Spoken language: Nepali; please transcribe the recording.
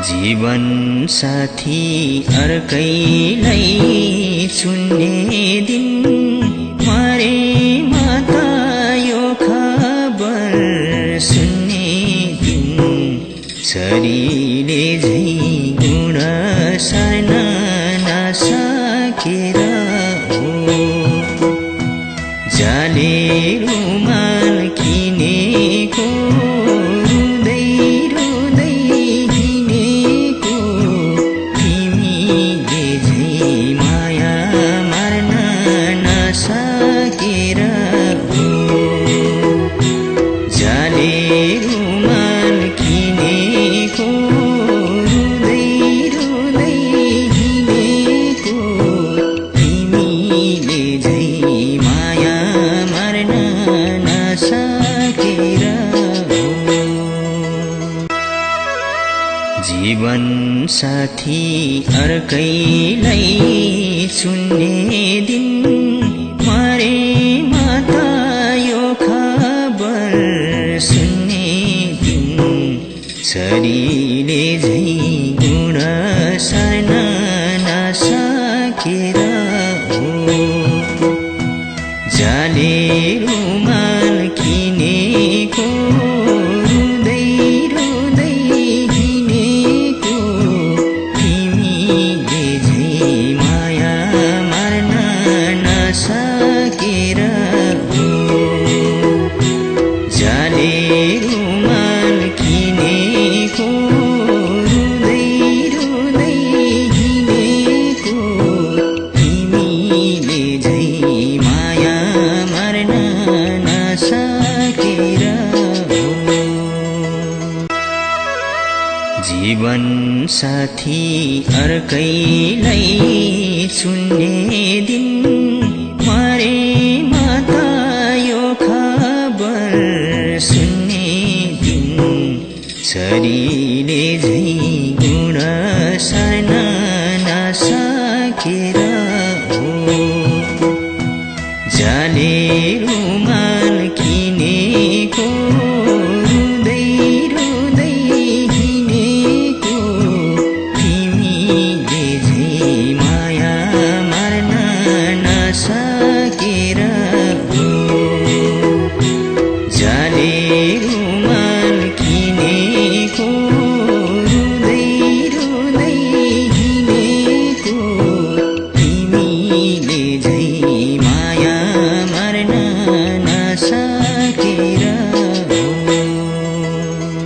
जीवन साथी अर्कैलाई चुन्ने दिन मरे माता यो खबर सुन्ने दिन शरीरले झै गुण सार्न नसकेर जाले रुमाल किनेको रुँदै रुँदै हिँडेको तिमीले झै माया मार्न नसकेर जाले रुमाल किनेको रुँदै रुँदै हिँडेको तिमीले झै माया मार्न नसकेर जीवन साथी अर्कैलाई चुन्ने दिन मरे माता यो खबर सुन्ने दिन शरीरले झै गुण सार्न नसकेर जाले रुमाल किनेको रुँदै रुँदै हिँडेको तिमीले झै माया मार्न नसकेर जाले रुमाल किनेको रुँदै रुँदै हिँडेको तिमीले झै माया मार्न नसकेर जीवन साथी अर्कैलाई चुन्ने दिन मरे माता यो खबर सुन्ने दिन शरीरले झै गुण